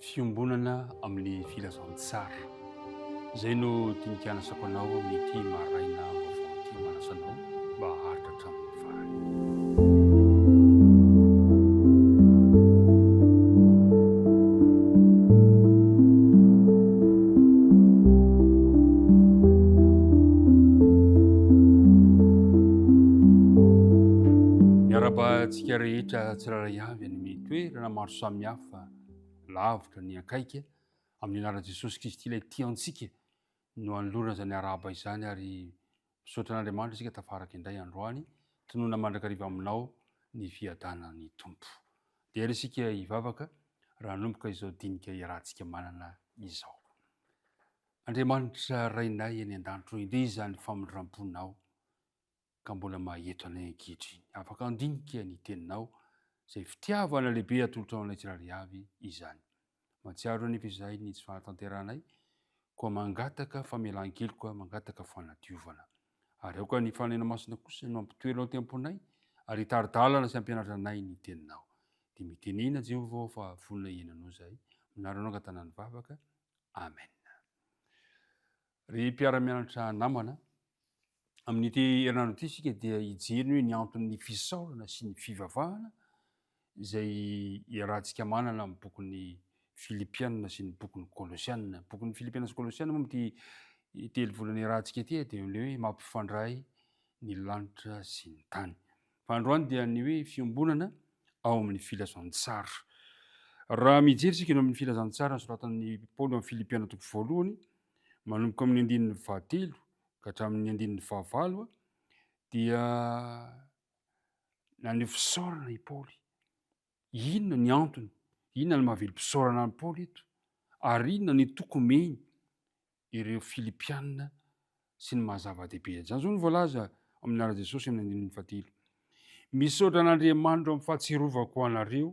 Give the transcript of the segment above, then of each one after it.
Fiombonana amin'ny filazantsara. Izay no tianikanasako anao amin'ity maraina vaovao ty manasanao mba haharitra hatramin'ny farany. Miarabantsika rehetra tsiraray avy any mitoerana maro samihafa lavitra ny akaiky amin'ny anaran'i Jesosy Kristy ilay tiantsika no anolorana izany arahaba izany, ary misaotra an'Andriamanitra isika tafaraka indray androany tonoina mandrakariva aminao ny fiadanan'ny tompo. Dia ary isika hivavaka raha hanomboka izao dinika iarahantsika manana izao. Andriamanitra rainay any an-danitro, indray izany famindram-ponao ka mbola maheto anay ankehitriny. Afaka andinika ny teninao izay fitiavana lehibe atolotra ao anay tsiraray avy izany. Mahatsiaro anefa izay ny tsy fanatanteranay, koa mangataka famelan-keloka, mangataka fanadiovana. Ary aoka ny fanena masina kosa no ampitoerana ao temponay, ary hitaridalana sy ampianatra anay ny teninao. Dia mitenena Jehovah fa vonona ienanao izay. Minaranao angatana ny vavaka. Amen. Ry mpiara-mianatra namana, amin'ity herinandro ity isika dia hijery hoe ny anton'ny fisaorana sy ny fivavahana izay iarahantsika manana amin'ny bokin'ny Filipianina sy ny bokin'ny Kolosianina. Bokin'ny Filipianina sy Kolosianina moa amin'ity telo volana iarahantsika ity dia ilay hoe mampifandray ny lanitra sy ny tany. Fa androany dia ny hoe fiombonana ao amin'ny filazantsara. Raha mijery isika eo amin'ny filazantsara soratan'ny Paoly amin'ny Filipianina toko voalohany, manomboka amin'ny andinin'ny fahatelo ka hatramin'ny andinin'ny fahavalo, dia naneho fisaorana i Paoly. Inona ny antony? Inona ny mahavelo mpisaorana ny Paoly eto? Ary inona ny tokony omeny ireo Filipianina sy ny mahazava-dehibe? Izany zao no voalaza amin'ny anaran'i Jesosy amin'ny andinin'ny fahatelo. Misaotra an'Andriamanitra amin'ny fahatsiarovako ho anareo,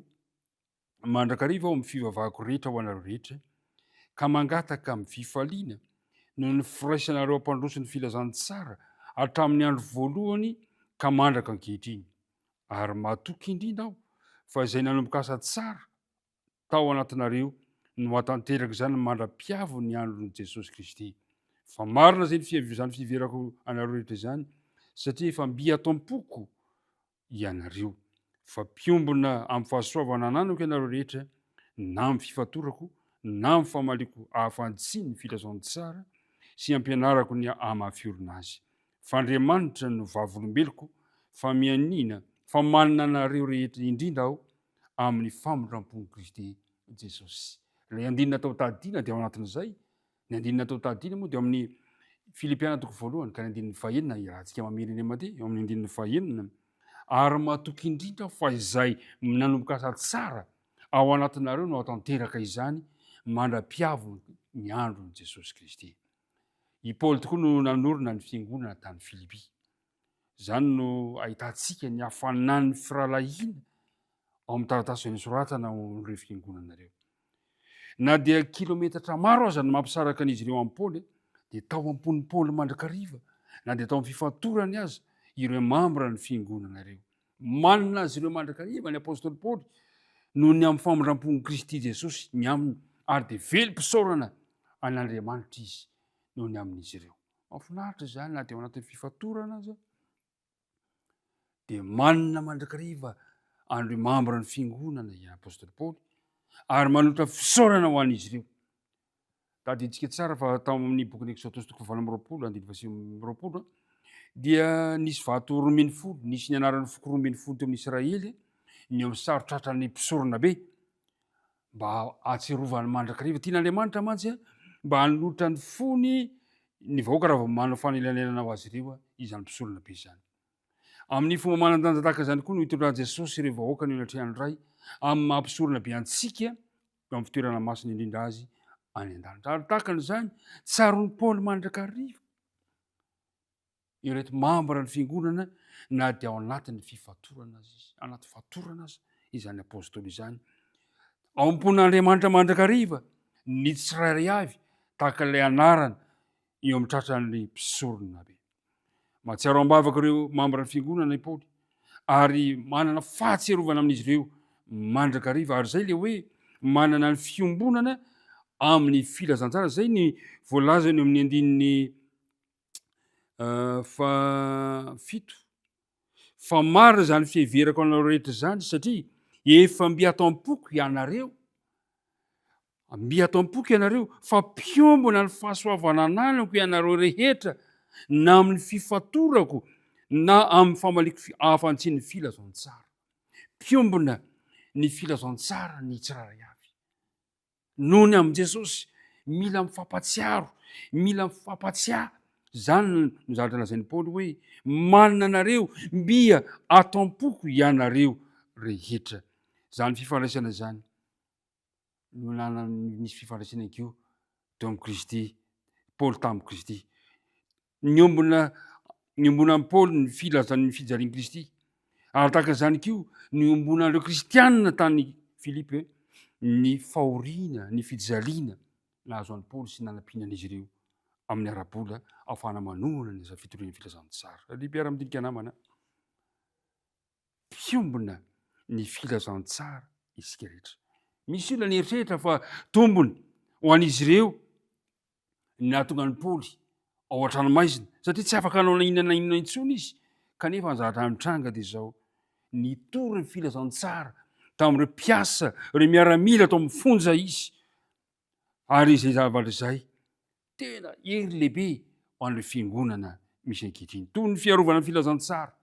mandrakariva ao amin'ny fivavahako rehetra ho anareo rehetra, ka mangataka amin'ny fifaliana noho ny firaisanareo ampandroso ny filazantsara hatramin'ny andro voalohany ka mandraka ankehitriny. Ary mahatoky indrindra aho fa izay nanomboka asa tsara tao anatinareo no hatanteraka izany mandra-piavo ny andron'i Jesosy Kristy. Fa marina izany fiverako anareo rehetra izany, satria efa mby atam-poko ianareo. Fa mpiombona amin'ny fahasoavana ananako ianareo rehetra, na amin'ny fifatorako, na amin'ny famaliko ahafantsiny ny filazantsara sy ampianarako ny amafiorina azy. Fa Andriamanitra no vavolombeloko, fa mianina, fa manana anareo rehetra indrindra aho amin'ny famindram-pon'i Kristy Jesosy. Ilay andinina tao tadina dia ao anatin'izay. Ny andinina tao tadina moa dia amin'ny Filipianina toko voalohany ka ny andininy fahaenina irahantsika mamerina mandeha eo amin'ny andininy fahaenina. Ary mahatoky indrindra fa izay nanomboka asa tsara ao anatinareo no hatanteraka izany mandra-piavo ny andron'i Jesosy Kristy. I Paoly tokoa no nanorina ny fiangonana tany Filipi. Izany no ahitantsika ny hafanan'ny firalahiana ao amin'ny taratasy izay nosoratana ao amin'ireo fiangonana ireo. Na dia kilometatra maro aza no mampisaraka an'izy ireo amin'ny Paoly, dia tao ampon'ny Paoly mandrakariva, na dia tao amin'ny fifantorany aza ireo mambra ny fiangonana ireo. Manina azy ireo mandrakariva ny apôstôly Paoly noho ny amin'ny famindram-pon'i Kristy Jesosy ny aminy, ary dia velom-pisaorana an'Andriamanitra izy noho ny amin'izy ireo. Mahafinaritra izany, na dia ao anatin'ny fifantorana aza dia manina mandrakariva an'ireo mambra ny fiangonana i apôstôly Paoly, ary manotra fisaorana ho an'izy ireo. Tadiditsika tsara fa tao amin'ny bokin'ny Ekisodosy toko 20:20 dia nisy vato 1000, nisy ny anaran'ny foko 1000 teo amin'ny Israely ny amin'ny sarotratran'ny mpisorona be mba ahatsiarovany mandrakariva tian'Andriamanitra mantsy mba hanolotra ny fony ny vahoaka raha vao manao fanelanelana ho azy ireo izany mpisorona be izany. Amin'ny fomba manan-danja tahaka izany koa no hitondran'i Jesosy ireo vahoaka ny ilatrehany iray amin'ny mampisorona be antsika eo amin'ny fitoerana masina indrindra azy any an-danitra. Ary tahaka an'izany tsaron'ny Paoly mandrakariva ireto mambra ny fiangonana, na dia ao anatin'ny fifatorana azy, anaty fatorana aza izany apôstôly izany. Aompon'Andriamanitra mandrakariva ny tsirairay avy tahaka ilay anarana eo amin'ny tratran'ny mpisorona be. Mahatsiaro ambavaka ireo mambra ny fiangonana i Paoly, ary manana fahatsiarovana amin'izy ireo mandrakariva. Ary zay le hoe manana ny fiombonana amin'ny filazantsara. Zay ny voalaza ny amin'ny andininy fito. Fa marina zany fiheverako anareo rehetra zany satria efa mbiatam-poko ianareo, mbiatam-poko ianareo, fa mpiombona ny fahasoavana ananako ianareo rehetra na amin'ny fifatorako na amin'ny famaliko afantsiny filazantsara. Mpiombona ny filazantsara ny tsiraray avy. Noho ny amin' Jesosy mila mifampatsiaro, mila mifampatsiahy. Zany no zatra lazain'ny Paoly hoe manina anareo mbia atam-poko ianareo rehetra. Zany fifandraisana zany no nisy fifandraisana kio teo amin'ny Kristy, Paoly tamin'ny Kristy. Niombona ny Paoly ny filazan'ny fijalian'i Kristy. Ary tahaka zany kio niombonan'ireo kristianina tany Filipe ny fahoriana, ny fijaliana nahazo an'i Paoly sy nanampianan'izy ireo amin'ny ara-bola ahafahana manohana ny fitorian'ny filazantsara. Mpiara-midinika namana, mpiombona ny filazantsara isika rehetra. Misy olona nieritreritra fa tombony ho an'izy ireo nahatonga an'i Paoly ao an-tranomaizina satria tsy afaka hanao inona intsony izy. Kanefa ny zavatra mitranga dia zao, nitory ny filazantsara tamin'ireo mpiasa, ireo miaramila atao mifonja izy. Ary izay zavatra izay tena hery lehibe ho an'ireo fiangonana misy ankehitriny. Toy ny fiarovana ny filazantsara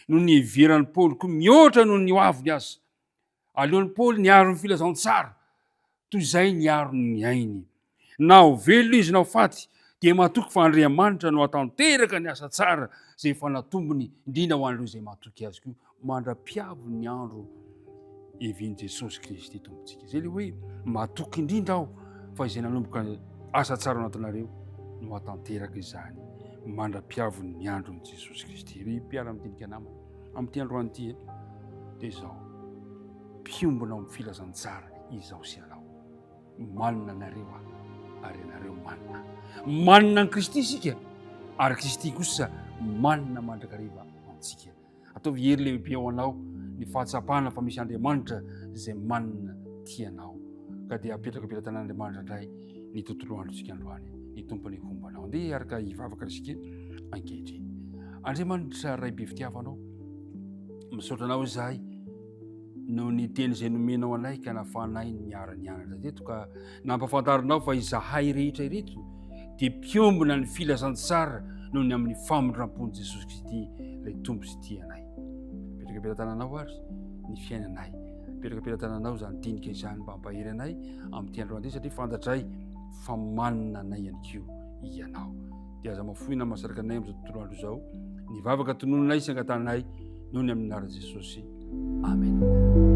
no ny heveran'ny Paoly koa mihoatra noho ny hoaviny azy. Aleon'ny Paoly niaro ny filazantsara toy izay niaro ny ainy. Na ho velo izy na ho faty dia matoky fa Andriamanitra no hatanteraka ny asa tsara zay efa natombony indrindra ho an'ireo izay matoky azy koa mandra-piavo ny andro evian'i Jesosy Kristy tompontsika. Zay le hoe matoky indrindra aho fa izay nanomboka asa tsara anatinareo no hatanteraka izany mandra-piavo ny andron'i Jesosy Kristy. Ry mpiara-midinika namana amin'ity androany ity dia zao mpiombona amin'ny filazantsara izao sy anao. Manina anareo ary anareo manina ny Kristy isika ary Kristy kosa manina mandrakariva antsika. Ataovy hery lehibe ao anao ny fahatsapana fa misy Andriamanitra zay manina tianao. Ka dia apetraka ampelantan'Andriamanitra indray ny tontolo androntsika androany, ny tompony hombanao. Andeha araka hivavaka risika ankehitriny. Andriamanitra ray be fitiavanao, misaotra anao izahay no ny teny izay nomenao anay ka nahafahanay niara-nianatra teto ka nampafantarinao fa izahay rehetra ireto dia mpiombona ny filazantsara noho ny amin'ny famondram-pon'i Jesosy Kristy ilay tompo sy tianay. Petraka ampelantananao ary ny fiainanay, petraka ampelantananao izany dinika izany mba hampahery anay amin'ity androany ity satria fantatray fa manina anay ihany koa ianao. Dia aza mafoina masaraka anay amin'izao tontolo andro izao, ny vavaka tonononay sy angatanay noho ny amin'ny anaran'i Jesosy. Amen.